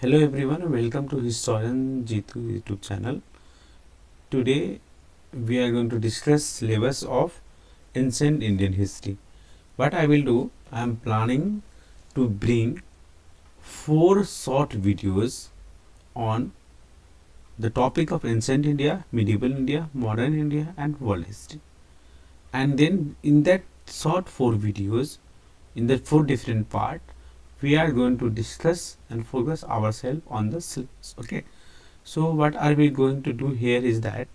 Hello everyone, welcome to Historian Jitu YouTube channel. Today we are going to discuss syllabus of ancient Indian history. What I will do, I am planning to bring 4 short videos on the topic of ancient India, medieval India, modern India and world history. And then in that short 4 videos, in the 4 different parts, we are going to discuss and focus ourselves on the syllabus. Okay. So what are we going to do here is that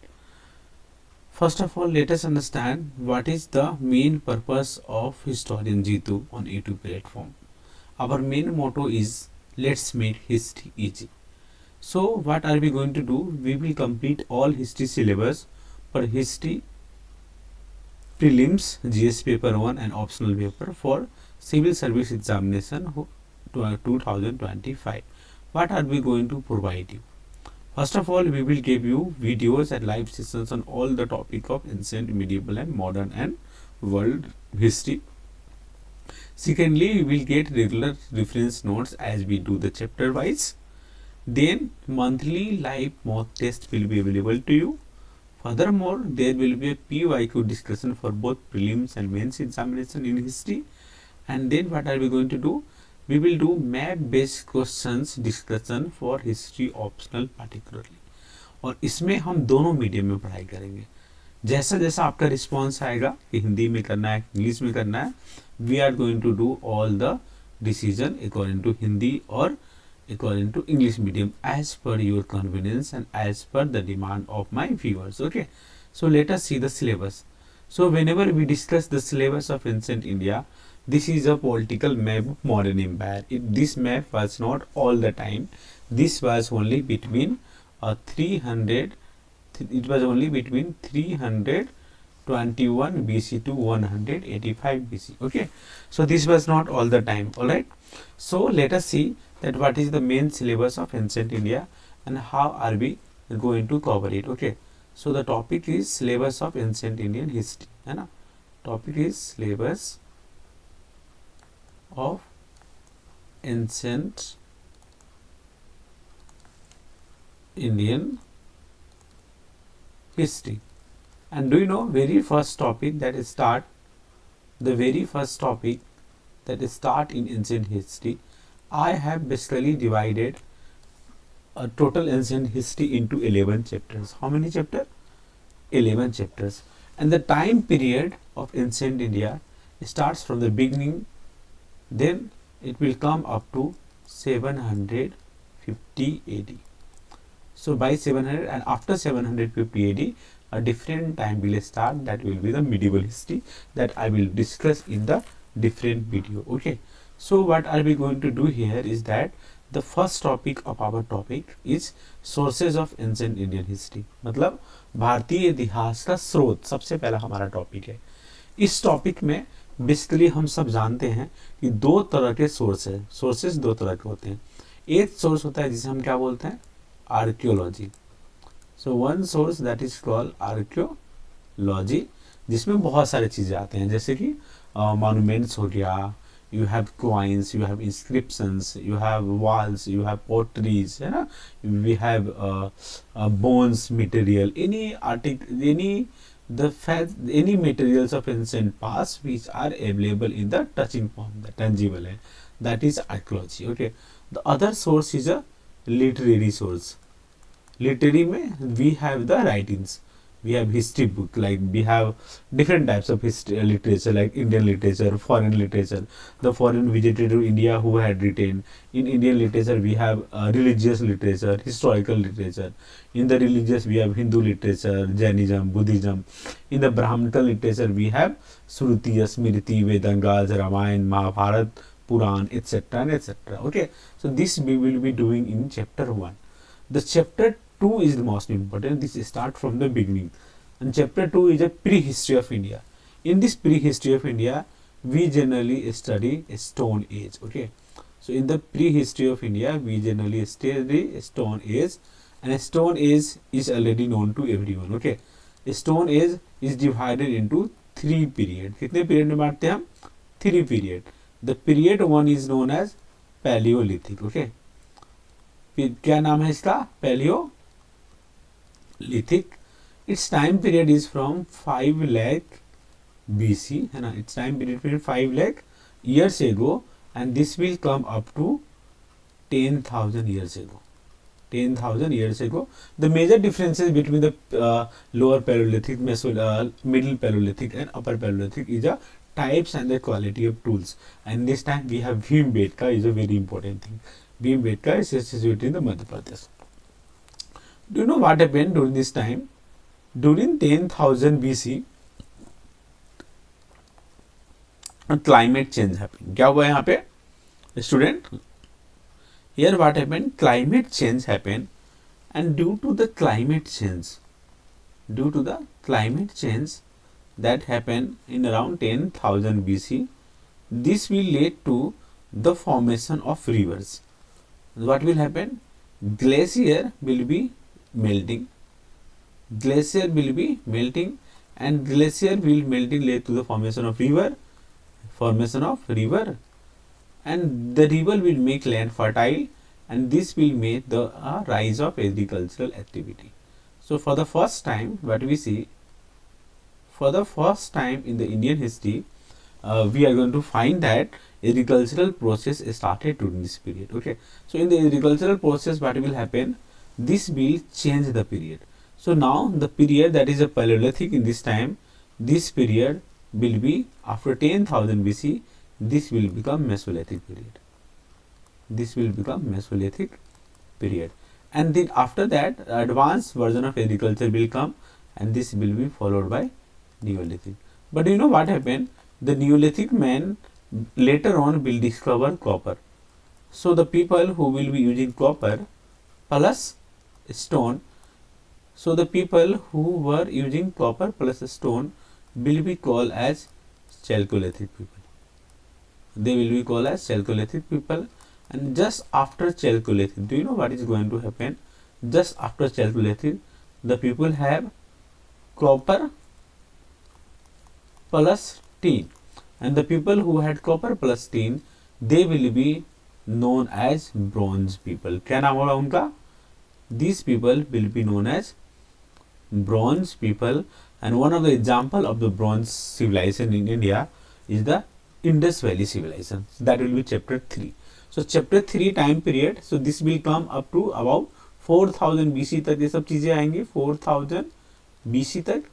first of all let us understand what is the main purpose of Historian Jitu on YouTube platform. Our main motto is let's make history easy. So what are we going to do? We will complete all history syllabus for history prelims, GS paper 1 and optional paper for civil service examination 2025. What are we going to provide you? First of all, we will give you videos and live sessions on all the topic of ancient, medieval and modern and world history. Secondly, we will get regular reference notes as we do the chapter wise. Then monthly live mock test will be available to you. Furthermore, there will be a PYQ discussion for both prelims and mains examination in history. And then what are we going to do? We will do map based questions discussion for history optional particularly. और इसमें हम दोनों medium में पढ़ाई करेंगे. जैसा जैसा आपका रिस्पॉन्स आएगा कि हिंदी में करना है, इंग्लिश में करना है, we are going to do all the decision according to Hindi और according to English medium as per your convenience and as per the demand of my viewers. Okay, so let us see the syllabus. So whenever we discuss the syllabus of ancient India, this is a political map of modern empire. This map was not all the time. This was only between 300. It was only between 321 BC to 185 BC. Okay, so this was not all the time. All right. So let us see that what is the main syllabus of ancient India and how are we going to cover it. Okay, so the topic is syllabus of ancient Indian history. है ना? Topic is syllabus of ancient Indian history. And do you know very first topic that is start, the very first topic that is start in ancient history, I have basically divided a total ancient history into 11 chapters. How many chapters? 11 chapters. And the time period of ancient India starts from the beginning, then it will come up to 750 AD. So by 700 and after 750 AD, a different time will start, that will be the medieval history that I will discuss in the different video. Okay. So what are we going to do here is that the first topic of our topic is sources of ancient Indian history. मतलब भारतीय इतिहास का स्रोत सबसे पहला हमारा topic है. इस टॉपिक में बेसिकली हम सब जानते हैं कि दो तरह के सोर्स है. सोर्सेस दो तरह के होते हैं. एक सोर्स होता है जिसे हम क्या बोलते हैं? Archaeology. So one source that is called archaeology, जिसमें बहुत सारी चीज़ें आते हैं जैसे कि मॉन्यूमेंट्स हो गया, you have coins, you have inscriptions, you have walls, you have potteries, है ना? We have bones material, any article, any materials of ancient past which are available in the touching form, the tangible है, that is archaeology. Okay, the other source is a literary source. Literary में we have the writings. We have history book, like we have different types of history literature, like Indian literature, foreign literature. The foreign visitor to India who had written. In Indian literature we have religious literature, historical literature. In the religious we have Hindu literature, Jainism, Buddhism. In the Brahmanical literature we have Shruti, Smriti, Vedangas, Ramayana, Mahabharata, Puran, etc. and etc. Okay, so this we will be doing in chapter 1. The chapter 2 is the most important. This start from the beginning, and chapter 2 is a prehistory of India. In this prehistory of India, we generally study Stone Age. Okay, so in the prehistory of India, we generally study Stone Age, and Stone Age is already known to everyone. Okay, Stone Age is divided into 3 periods. कितने period में बांटते हैं हम? 3 period. The period 1 is known as Paleolithic. Okay, क्या नाम है इसका? Palaeolithic. It's time period is from 5 lakh BC, है ना. It's time period 5 lakh years ago, and this will come up to 10,000 years ago. 10,000 years ago. The major differences between the lower Paleolithic, middle Paleolithic and upper Paleolithic is the types and the quality of tools. And this time we have Bhimbetka is a very important thing. Bhimbetka is situated in the Madhya Pradesh. Do you know what happened during this time? During 10,000 BC, climate change happened. क्या हुआ यहाँ पे student? Here what happened? Climate change happened, and due to the climate change that happened in around 10,000 BC, this will lead to the formation of rivers. What will happen? Glacier will be melting. And glacier will melting lead to the formation of river, and the river will make land fertile, and this will make the rise of agricultural activity. So for the first time, what we see, for the first time in the Indian history, we are going to find that agricultural process started during this period. Okay, so in the agricultural process, what will happen? This will change the period. So now the period that is a Paleolithic in this time, this period will be after 10,000 BC. This will become Mesolithic period. And then after that, advanced version of agriculture will come, and this will be followed by Neolithic. But you know what happened? The Neolithic man later on will discover copper. So the people who will be using copper plus stone, so the people who were using copper plus stone will be called as Chalcolithic people. They will be called as Chalcolithic people. And just after Chalcolithic, do you know what is going to happen? Just after Chalcolithic, the people have copper plus tin, and the people who had copper plus tin, they will be known as bronze people. क्या नाम होगा उनका? These people will be known as bronze people. And one of the example of the bronze civilization in India is the Indus Valley civilization. So that will be chapter 3. So chapter 3 time period, so this will come up to about 4000 BC तक ये सब चीजें आएंगी 4000 BC तक.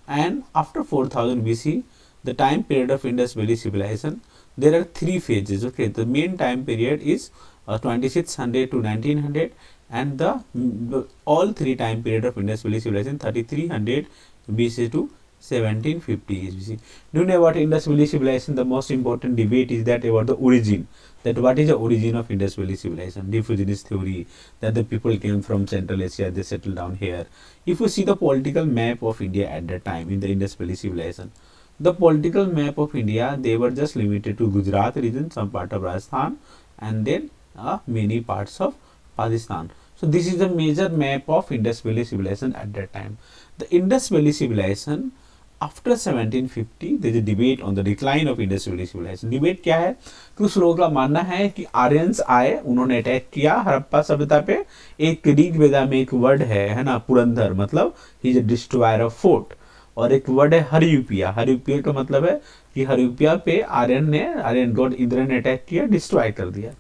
And after 4000 BC, the time period of Indus Valley civilization, there are 3 phases. Okay, the main time period is 2600 to 1900, and the all 3 time period of Indus Valley civilization 3300 BC to 1750 BC. Do you know about Indus Valley civilization? The most important debate is that about the origin. That what is the origin of Indus Valley civilization? Diffusionist theory, that the people came from Central Asia, they settled down here. If you see the political map of India at that time in the Indus Valley civilization, the political map of India, they were just limited to Gujarat region, some part of Rajasthan, and then many parts of Pakistan. So this is the major map of Indus Valley civilization at that time. The Indus Valley civilization after 1750, there is a debate on the decline of Indus Valley civilization. Debate क्या है? कुछ लोगों का मानना है कि Aryans आए, उन्होंने अटैक किया हड़प्पा सभ्यता पे. एक ऋग वेदा में एक वर्ड है ना, पुरंदर, मतलब he is a destroyer of fort. और एक वर्ड है हरियूपिया. हरियूपिया का मतलब है कि हरियूपिया पे आर्यन गॉड इंद्र ने अटैक किया, डिस्ट्रॉय कर दिया.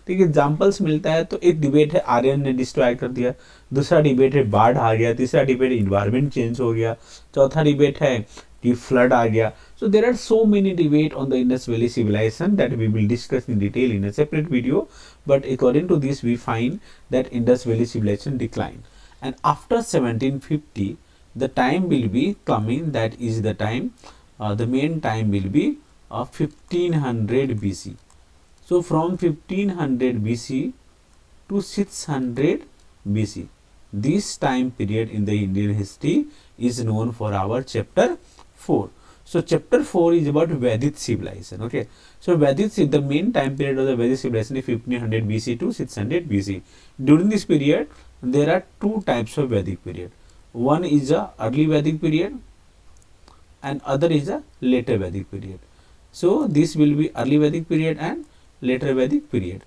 ठीक है, एग्जाम्पल्स मिलता है. तो एक डिबेट है आर्यन ने डिस्ट्रॉय कर दिया, दूसरा डिबेट है बाढ़ आ गया, तीसरा डिबेट इन्वायरमेंट चेंज हो गया, चौथा डिबेट है कि फ्लड आ गया. So there are so many debate on the Indus valley civilization that we will discuss in detail in a separate video. But according to this we find that Indus valley civilization decline. And after 1750 the time will be coming, that is the time, the main time will be 1500 BC. So from 1500 BC to 600 BC, this time period in the Indian history is known for our chapter 4. So chapter 4 is about Vedic civilization. Okay, so Vedic, the main time period of the Vedic civilization is 1500 BC to 600 BC. During this period, there are 2 types of Vedic period. One is a early Vedic period and other is a later Vedic period. So this will be early Vedic period and later Vedic period.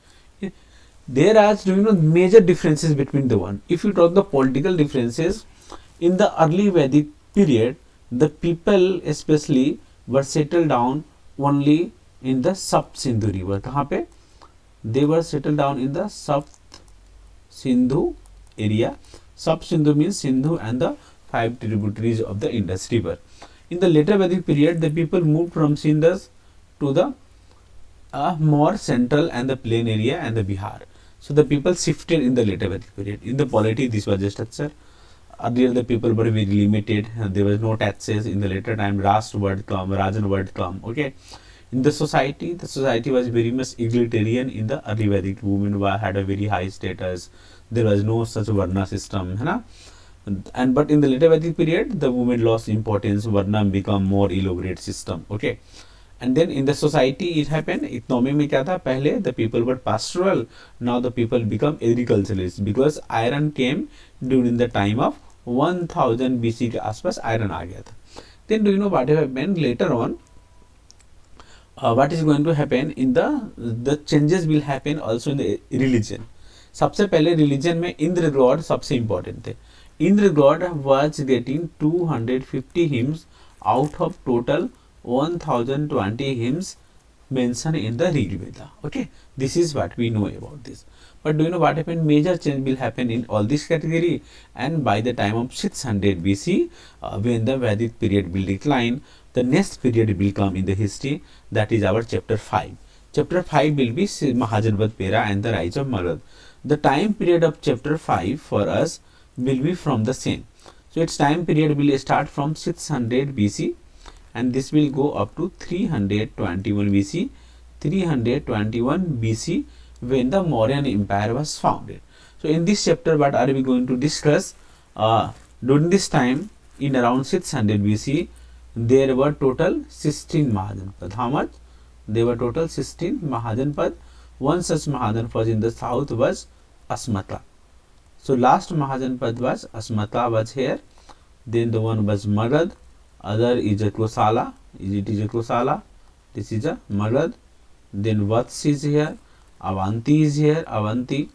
There are major differences between the one. If you talk the political differences, in the early Vedic period, the people especially were settled down only in the Sap Sindhu river. कहाँ पे? They were settled down in the Sap Sindhu area. Sap Sindhu means Sindhu and the 5 tributaries of the Indus river. In the later Vedic period, the people moved from Sindhus to the more central and the plain area and the Bihar. So the people shifted in the later Vedic period. In the polity, this was the structure. Earlier, the people were very limited. There was no taxes. In the later time, Rast word come, Rajan word come. Okay. In the society was very much egalitarian. In the early Vedic, women had a very high status. There was no such Varna system. है ना? And but in the later Vedic period, the women lost importance. Varna become more elaborate system. Okay. And then in the society it happened. Economy में क्या था? पहले the people were pastoral. Now the people become agriculturalists because iron came during the time of 1000 BC के आसपास iron आ गया था. Then do you know what happened later on? What is going to happen in the changes will happen also in the religion. सबसे पहले religion में Indra god सबसे important थे. Indra god was getting 250 hymns out of total 1020 hymns mentioned in the Rig Veda. Okay, this is what we know about this. But do you know what happened? Major change will happen in all this category, and by the time of 600 BC, when the Vedic period will decline, the next period will come in the history. That is our chapter 5. Chapter 5 will be Mahajanpat Pera and the rise of Magad. The time period of chapter 5 for us will be from the same. So its time period will start from 600 BC. And this will go up to 321 BC, 321 BC when the Mauryan Empire was founded. So in this chapter, what are we going to discuss? During this time, in around 600 BC, there were total 16 Mahajanpad. How much? There were total 16 Mahajanpad. One such Mahajanpad in the south was Asmata. So last Mahajanpad was Asmata was here. Then the one was Magad. Other is a Kosala. It is a Kosala. This is a Magad. Then Vats is here. Avanti is here. Avanti.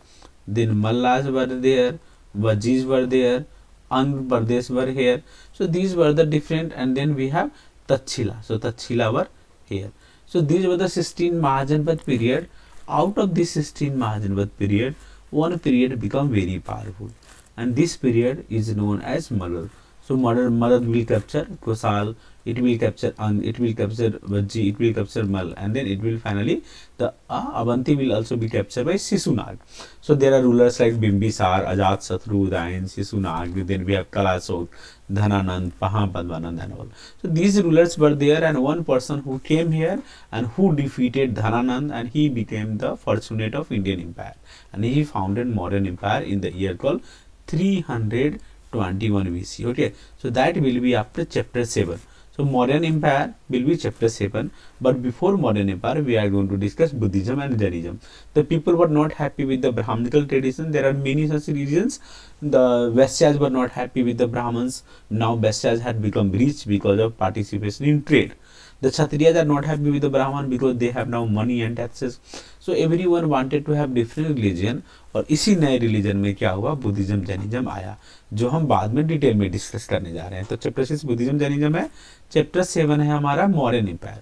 Then Mallas were there. Vajis were there. Andhra Pradesh were here. So these were the different. And then we have Tachila. So Tachila were here. So these were the 16 Mahajanpad period. Out of this 16 Mahajanpad period, one period become very powerful. And this period is known as Magad. So Madad will capture Kosal, it will capture Vaji, it will capture Mal, and then it will finally the Avanti will also be captured by Sisunag. So there are rulers like Bimbisar, Ajat Satru, Dain, Sisunag. Then we have Kalasok, Dhananand, Padmanand, and all. So these rulers were there, and one person who came here and who defeated Dhananand, and he became the fortunate of Indian Empire, and he founded Mauryan Empire in the year called 321 BC. Okay, so that will be after chapter 7. So Mauryan Empire will be chapter 7, but before Mauryan Empire we are going to discuss Buddhism and Jainism. The people were not happy with the Brahmanical tradition. There are many such reasons. The Vaisyas were not happy with the Brahmins. Now Vaisyas had become rich because of participation in trade. The Kshatriyas are not happy with the Brahman because they have now money and taxes. So everyone wanted to have different religion, और इसी नए religion में क्या हुआ, Buddhism Jainism आया, जो हम बाद में डिटेल में डिस्कस करने जा रहे हैं. तो चैप्टर 6 बुद्धिज्म जैनिज्म है. चैप्टर 7 है हमारा मौर्यन एम्पायर.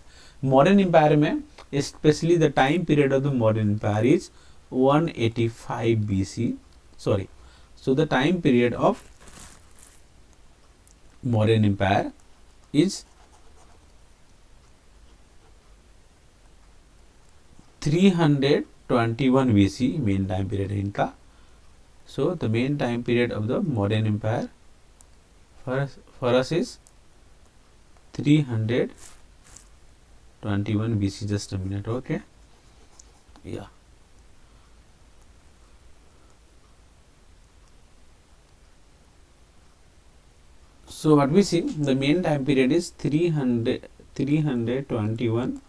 मौर्यन एम्पायर में specially the time period of the Mauryan empire is 185 BC. Sorry, so the time period of Mauryan empire is 321 BC, main time period है इनका. So the main time period of the Mauryan Empire for us is 321 BC. Just a minute, okay? Yeah. So what we see, the main time period is 321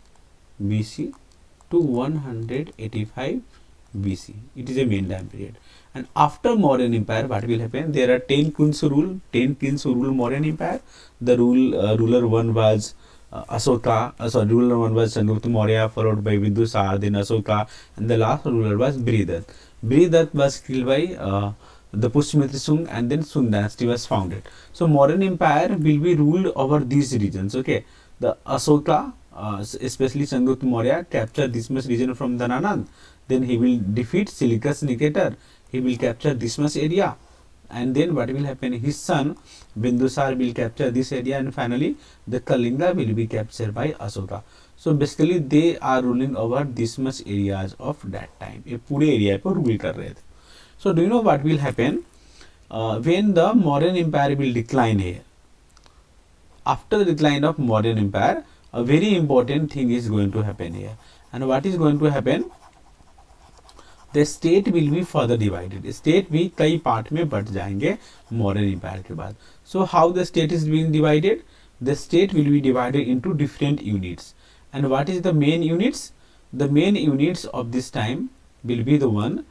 BC to 185 BC. It is a main time period. And after Mauryan Empire, what will happen? There are 10 kings rule. 10 kings rule Mauryan Empire. The ruler one was Asoka. Ruler one was Chandragupta Maurya, followed by Bindusar, then Asoka, and the last ruler was Bridhat. Brihadat was killed by the Pushmitra Sung, and then Sung dynasty was founded. So Mauryan Empire will be ruled over these regions. Okay, the Ashoka, especially Chandragupta Maurya, captured this much region from Dhananand. Then he will defeat Seleucus Nicator. He will capture this much area, and then what will happen? His son Bindusar will capture this area, and finally the Kalinga will be captured by Ashoka. So basically they are ruling over this much areas of that time. ये पूरे area पर rule कर रहे थे. So do you know what will happen when the Mauryan Empire will decline here? After the decline of Mauryan Empire, a very important thing is going to happen here. And what is going to happen? The state will be further divided. State भी कई part में but जाएंगे Mauryan Empire के बाद. So how the state is being divided? The state will be divided into different units. And what is the main units? The main units of this time will be the one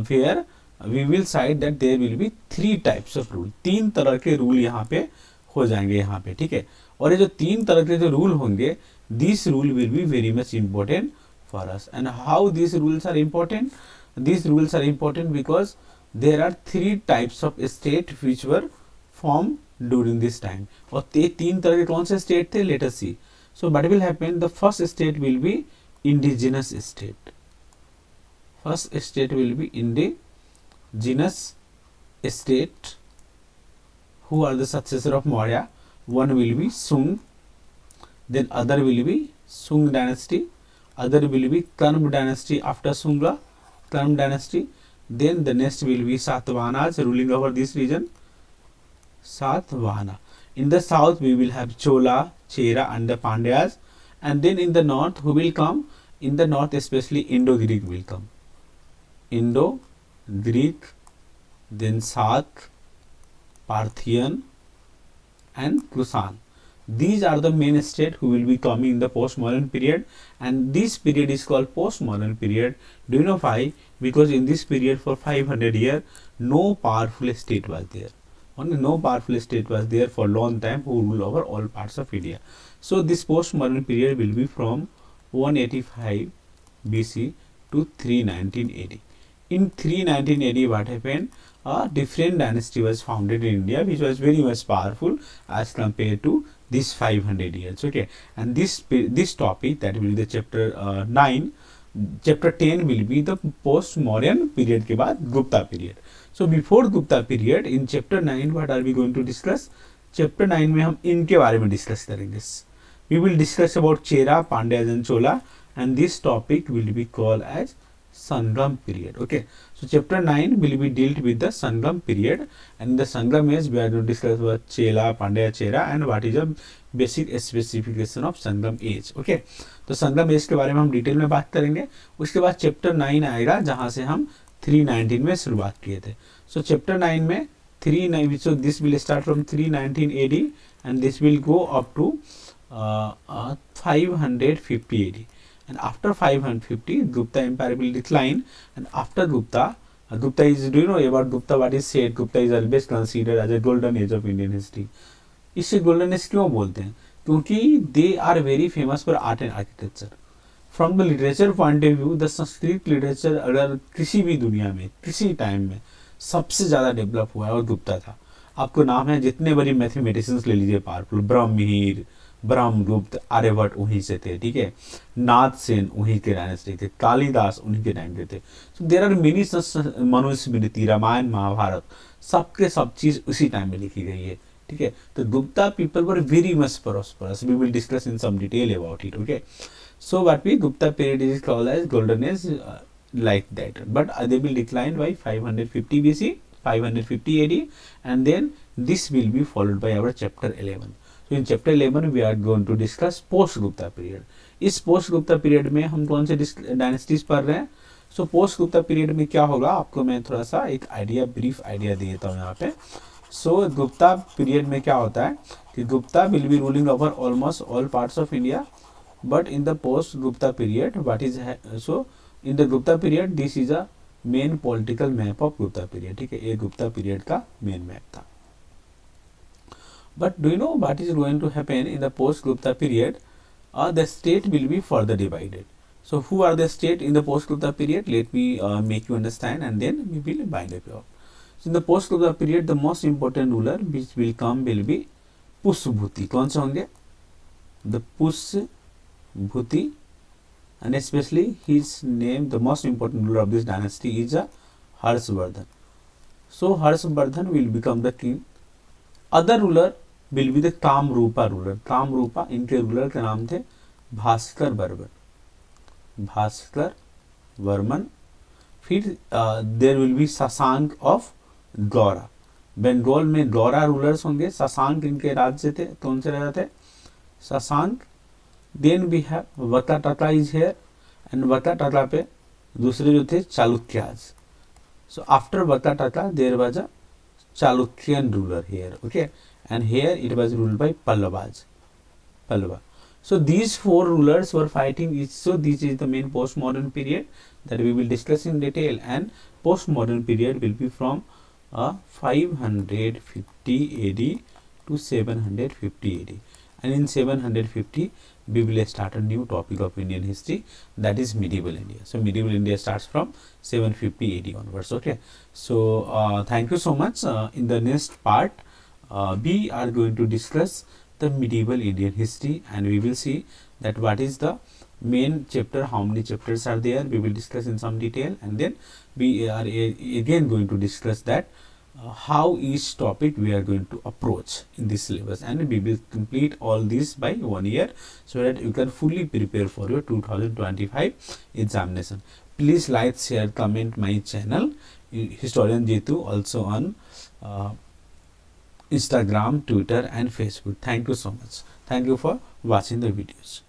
where we will cite that there will be 3 types of rule. 3 तरह के rule यहाँ पे हो जाएंगे यहाँ पे, ठीक है. और ये जो 3 तरह के जो रूल होंगे, these rule will be very much important for us. And how these rules are important? These rules are important because there are 3 types of state which were formed during this time. और ये 3 तरह के कौन से state थे? Let us see. So what will happen? The first state will be indigenous state. First state will be indigenous state. Who are the successor of Maurya? One will be Sung, then other will be Sung dynasty, other will be Karm dynasty after Sunga, Karm dynasty. Then the next will be Satavahanas ruling over this region, Satvahana. In the south we will have Chola, Chera and the Pandyas, and then in the north who will come? In the north especially Indo-Greek will come. Indo-Greek, then Sath, Parthian and Kusan. These are the main states who will be coming in the post-modern period, and this period is called post-modern period. Do you know why? Because in this period for 500 years no powerful state was there. Only no powerful state was there for long time who rule over all parts of India. So this post-modern period will be from 185 BC to 319 AD. In 319 AD what happened? A different dynasty was founded in India which was very much powerful as compared to this 500 years. Okay, and this topic, that will be the chapter 9. Chapter 10 will be the post-Mauryan period के बाद Gupta period. So before Gupta period, in chapter 9 what are we going to discuss? Chapter 9 में हम इनके बारे में discuss करेंगे. We will discuss about Chera, Pandyas and Chola, and this topic will be called as Sangam period. Okay, so chapter 9 will be dealt with the Sangam period, and in the Sangam age we are going to discuss about Chela, Pandya, Chera and what is the basic specification of Sangam age. Okay, तो संगम as के बारे में हम detail में बात करेंगे. उसके बाद चैप्टर 9 आएगा जहां से हम 319 में शुरुआत किए थे. सो चैप्टर 9 में 39, so this will start from 319 AD and this will go up to 550 AD. And after 550, Gupta Empire will decline. And after Gupta, Gupta is, do you know about Gupta? What is said? Gupta is always considered as a golden age of Indian history. इसे golden age क्यों बोलते हैं? क्योंकि they are very famous for art and architecture. From the literature point of view, the Sanskrit literature अगर किसी भी दुनिया में किसी टाइम में सबसे ज़्यादा डेवलप हुआ है और गुप्ता था. आपको नाम है जितने बड़ी मैथमेटिशियंस ले लीजिए पावरफुल, ब्रह्महीर, ब्रह्मगुप्त, आर्यभट्ट उन्हीं से थे. ठीक है, नाथ सेन उन्हीं के डायनेस्टी थे, कालिदास उन्हीं के टाइम के थे. So there are many Manusmriti, Ramayana, Mahabharata, सबके सब चीज उसी टाइम में लिखी गई है. ठीक है, तो Gupta people were very much prosperous. We will discuss in some detail about it. Okay, so what we Gupta period is called as golden age, like that, but they will decline by 550 BC, 550 AD, and then this will be followed by our chapter 11. So in chapter 11 we are going to discuss post Gupta period. इस post Gupta period में हम कौन से dynasties पढ़ रहे हैं? So post Gupta period में क्या होगा आपको मैं थोड़ा सा एक आइडिया, ब्रीफ आइडिया दे देता हूँ यहाँ पे. सो गुप्ता पीरियड में क्या होता है कि Gupta will be ruling over almost all parts of India. But in the post Gupta period, what is so in the Gupta period, this is a main political map of Gupta period. ठीक है, ये Gupta period का main map था. But do you know what is going to happen in the post Gupta period? The state will be further divided. So who are the state in the post-Gupta period? Let me make you understand, and then we will bind up your. So in the post-Gupta period, the most important ruler which will come will be Pushbhuti. कौन से होंगे? The Pushbhuti, and especially his name, the most important ruler of this dynasty is Harshvardhan. So Harshvardhan will become the king. Other ruler will be the Kamrupa ruler. Kamrupa, इनके ruler के नाम थे भास्कर वर्मन. भास्कर वर्मन. फिर there will be Shashank of Gaura. Bengal में Gaura rulers होंगे. शशांक इनके राज्य थे. कौन से राजा थे? शशांक. देन वी हैव वताटता इज हेयर, एंड वताटता पे दूसरे जो थे चालुक्याज. सो आफ्टर वताटता there was a Chalukyan ruler here, okay, and here it was ruled by Pallavas. Pallava. So these four rulers were fighting each. So this is the main postmodern period that we will discuss in detail, and postmodern period will be from 550 AD to 750 AD, and in 750 we will start a new topic of Indian history, that is medieval India. So medieval India starts from 750 AD onwards. Okay, so thank you so much. In the next part we are going to discuss the medieval Indian history, and we will see that what is the main chapter, how many chapters are there, we will discuss in some detail, and then we are again going to discuss that how each topic we are going to approach in this syllabus, and we will complete all this by 1 year so that you can fully prepare for your 2025 examination. Please like, share, comment my channel Historian Jitu, also on Instagram, Twitter and Facebook. Thank you so much. Thank you for watching the videos.